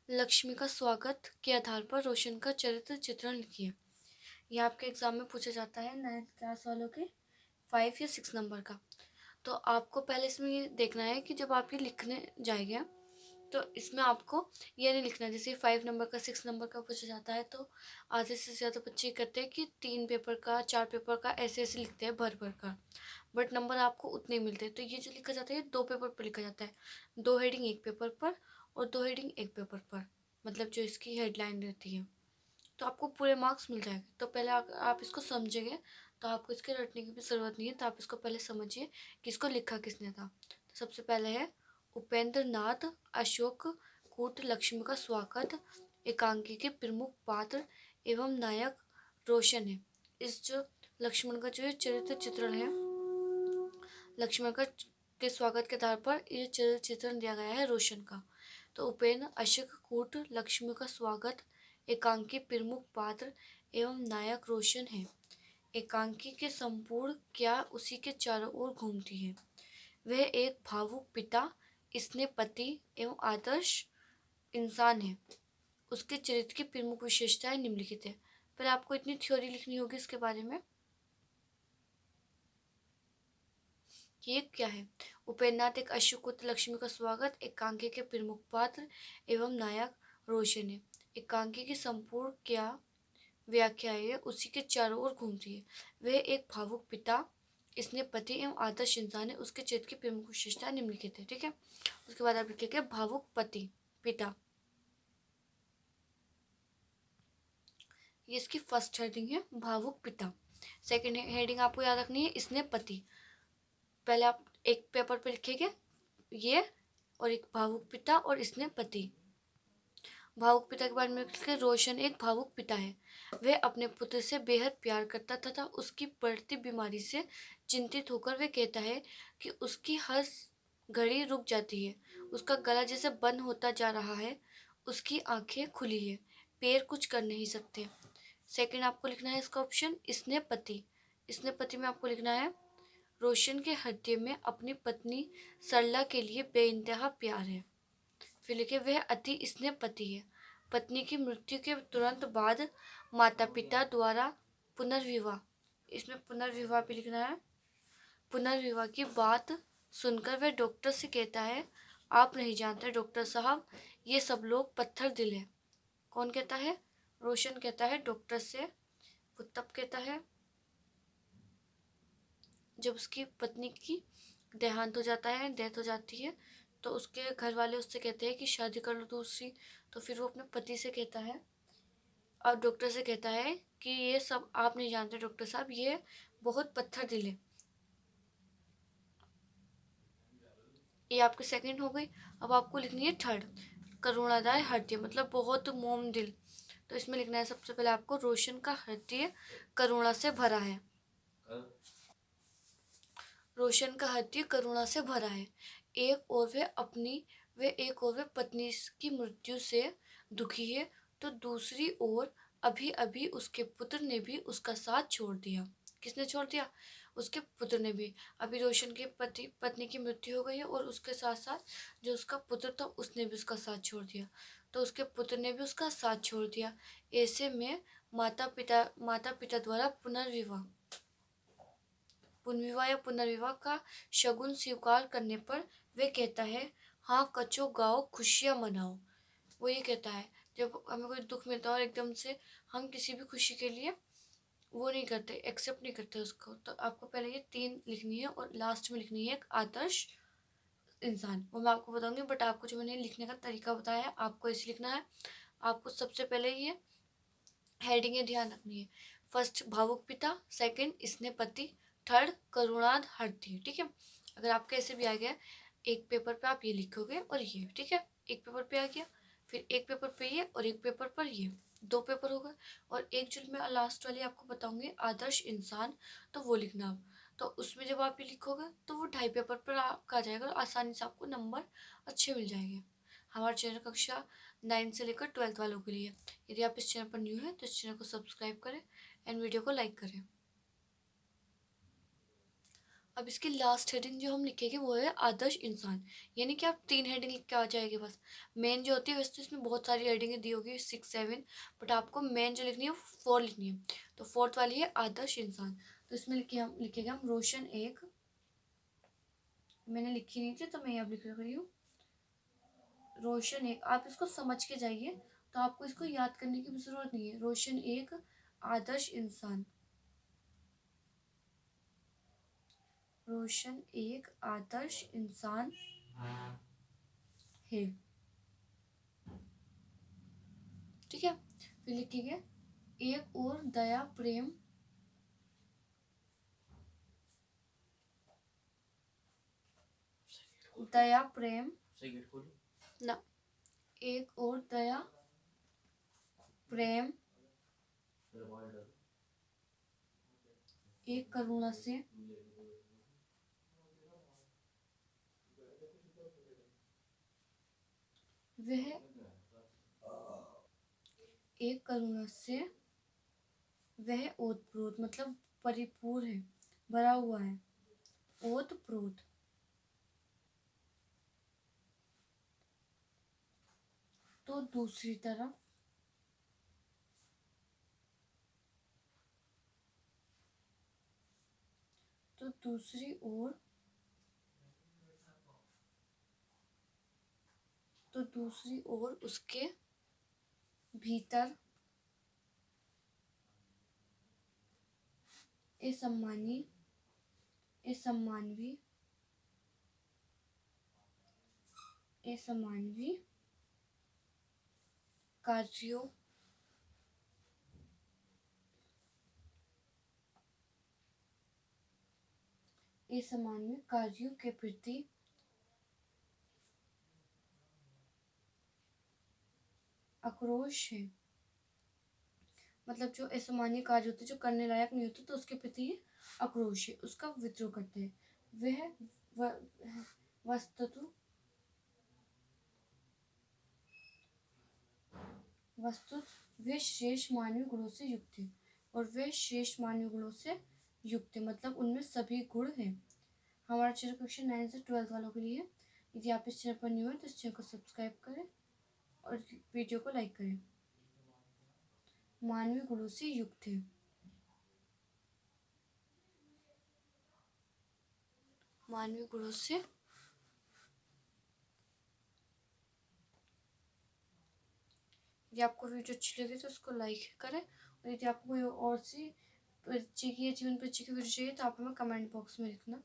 लक्ष्मी का स्वागत के आधार पर रोशन का चरित्र चित्रण लिखिए। यह आपके एग्जाम में पूछा जाता है 9th क्लास वालों के 5 या 6 नंबर का। तो आपको पहले इसमें ये देखना है कि जब आप ये लिखने जाएंगे तो इसमें आपको ये नहीं लिखना, जैसे 5 नंबर का 6 नंबर का पूछा जाता है तो आधे से ज़्यादा बच्चे करते हैं कि 3 पेपर का 4 पेपर का ऐसे ऐसे लिखते हैं भर भर का, बट नंबर आपको उतने ही मिलते हैं। तो ये जो लिखा जाता है 2 पेपर पर लिखा जाता है, 2 हेडिंग एक पेपर पर और 2 हेडिंग एक पेपर पर, मतलब जो इसकी हेडलाइन रहती है। तो आपको पूरे मार्क्स मिल जाएंगे। तो पहले आप इसको समझेंगे तो आपको इसके रटने की भी ज़रूरत नहीं है। तो आप इसको पहले समझिए कि इसको लिखा किसने था। तो सबसे पहले है उपेंद्र नाथ अशोक कूट लक्ष्मी का स्वागत एकांकी के प्रमुख पात्र एवं नायक रोशन है। इस जो लक्ष्मण का जो चरित्र चित्रण है, लक्ष्मण का के स्वागत के आधार पर ये चरित्र चित्रण दिया गया है रोशन का। तो उपेंद्र अशोक कूट लक्ष्मी का स्वागत एकांकी प्रमुख पात्र एवं नायक रोशन है। एकांकी के संपूर्ण क्या उसी के चारों ओर घूमती है। वह एक भावुक पिता, स्नेह पति एवं आदर्श इंसान है। उसके चरित्र की प्रमुख विशेषताएं निम्नलिखित है। पर आपको इतनी थ्योरी लिखनी होगी इसके बारे में कि ये क्या है। उपेन्द्रनाथ एक अश्वकुत लक्ष्मी का स्वागत एकांकी के प्रमुख पात्र एवं नायक रोशन है। एकांकी की संपूर्ण क्या व्याख्या है उसी के चारों ओर घूमती है। वह एक भावुक पिता, इसने पति एवं आदर्श इंसान है। उसके चित्र की प्रमुख विशेषता निम्नलिखित है। ठीक है, उसके बाद आप लिखेंगे भावुक पति पिता। ये इसकी फर्स्ट हेडिंग है, भावुक पिता। सेकंड हेडिंग आपको याद रखनी है, इसने पति। पहले आप एक पेपर पे लिखेंगे ये, और एक भावुक पिता और इसने पति। भावुक पिता के बारे में लिखे, रोशन एक भावुक पिता है। वह अपने पुत्र से बेहद प्यार करता तथा उसकी बढ़ती बीमारी से चिंतित होकर वह कहता है कि उसकी हर घड़ी रुक जाती है। उसका गला जैसे बंद होता जा रहा है। उसकी आंखें खुली है, पैर कुछ कर नहीं सकते। सेकंड आपको लिखना है इसका ऑप्शन, इसने पति। इसने पति में आपको लिखना है, रोशन के हृदय में अपनी पत्नी सरला के लिए बेइंतहा प्यार है। फिर लिखे, वह अति स्नेह पति है। पत्नी की मृत्यु के तुरंत बाद माता पिता द्वारा पुनर्विवाह, इसमें पुनर्विवाह भी लिखना है। पुनर्विवाह की बात सुनकर वह डॉक्टर से कहता है, आप नहीं जानते डॉक्टर साहब, ये सब लोग पत्थर दिल है। कौन कहता है? रोशन कहता है डॉक्टर से। वो तब कहता है जब उसकी पत्नी की देहांत हो जाता है, डेथ हो जाती है। तो उसके घर वाले उससे कहते हैं कि शादी कर लो दूसरी। तो फिर वो अपने पति से कहता है और डॉक्टर से कहता है कि ये सब आप नहीं जानते डॉक्टर साहब, ये बहुत पत्थर दिल है। ये आपकी सेकंड हो गई। अब आपको लिखनी है थर्ड, करुणादाय हृदय, मतलब बहुत मोम दिल। तो इसमें लिखना है सबसे पहले आपको, रोशन का हृदय करुणा से भरा है। रोशन का हृदय करुणा से भरा है। एक और वह पत्नी की मृत्यु से दुखी है, तो दूसरी ओर अभी अभी उसके पुत्र ने भी उसका साथ छोड़ दिया। किसने छोड़ दिया? उसके पुत्र ने भी। अभी रोशन के पत्नी की मृत्यु हो गई है और उसके साथ साथ जो उसका पुत्र था उसने भी उसका साथ छोड़ दिया। तो उसके पुत्र ने भी उसका साथ छोड़ दिया। ऐसे में माता पिता द्वारा पुनर्विवाह या पुनर्विवाह का शगुन स्वीकार करने पर वह कहता है, हाँ कचो गाओ खुशियाँ मनाओ। वो ये कहता है, जब हमें कोई दुख मिलता है और एकदम से हम किसी भी खुशी के लिए वो नहीं करते, एक्सेप्ट नहीं करते उसको, तो आपको पहले ये 3 लिखनी है और लास्ट में लिखनी है एक आदर्श इंसान। वो मैं आपको बताऊंगी, बट आपको जो मैंने लिखने का तरीका बताया है आपको ऐसे लिखना है। आपको सबसे पहले ये हेडिंगें ध्यान रखनी है। फर्स्ट भावुक पिता, सेकंड स्नेह पति, थर्ड करुणाद हृदय। ठीक है, अगर आपका ऐसे भी आ गया एक पेपर पे आप ये लिखोगे और ये, ठीक है, एक पेपर पे आ गया, फिर एक पेपर पे ये और एक पेपर पर ये, 2 पेपर हो गए। और एक जो मैं लास्ट वाली आपको बताऊंगी आदर्श इंसान, तो वो लिखना आप। तो उसमें जब आप ये लिखोगे तो वो 2.5 पेपर पर आपका आ जाएगा और आसानी से आपको नंबर अच्छे मिल जाएंगे। हमारे चैनल कक्षा 9 से लेकर 12th वालों के लिए। यदि आप इस चैनल पर न्यू हैं तो इस चैनल को सब्सक्राइब करें एंड वीडियो को लाइक करें। अब इसकी लास्ट हेडिंग जो हम लिखेंगे वो है आदर्श इंसान, यानी कि आप 3 हेडिंग लिख के आ जाएगी बस। मेन जो होती है, वैसे तो इसमें बहुत सारी हेडिंगें दी होगी 6 7, बट आपको मेन जो लिखनी है वो 4 लिखनी है। तो 4th वाली है आदर्श इंसान। तो इसमें लिखेंगे हम रोशन एक, मैंने लिखी नहीं थी तो मैं यहाँ लिख रही हूँ रोशन एक। आप इसको समझ के जाइए, तो आपको इसको याद करने की भी जरूरत नहीं है। रोशन एक आदर्श इंसान, रोशन एक आदर्श इंसान है। ठीक है, फिर लिखेंगे एक और दया प्रेम, दया प्रेम ना, एक और दया प्रेम एक करुणा से, वह एक करुणा से वह ओतप्रोत, मतलब परिपूर्ण है, भरा हुआ है, ओतप्रोत। तो दूसरी तरफ तो दूसरी ओर तो दूसरी ओर उसके भीतर असम्मानी असम्मानवी असमानवी कार्यों असमानवी कार्यों के प्रति आक्रोश है। मतलब जो असमान्य कार्य होते, जो करने लायक नहीं होते, तो उसके प्रति आक्रोश है, उसका विद्रोह करते हैं। वह वस्तु वस्तु वे श्रेष्ठ मानवीय गुणों से युक्त है, और वे श्रेष्ठ मानवीय गुणों से युक्त है, मतलब उनमें सभी गुण हैं। हमारा चैनल कक्षा 9 से 12 वालों के लिए। यदि आप इस चैनल पर न्यू है तो इस चैनल को सब्सक्राइब करें और वीडियो को लाइक करें। मानवीय गुणों से युक्त है, मानवीय गुणों से। यदि आपको वीडियो अच्छी लगे तो उसको लाइक करें, और यदि आपको कोई और सी परिचय की या जीवन परिचय की वीडियो चाहिए तो आप हमें कमेंट बॉक्स में लिखना।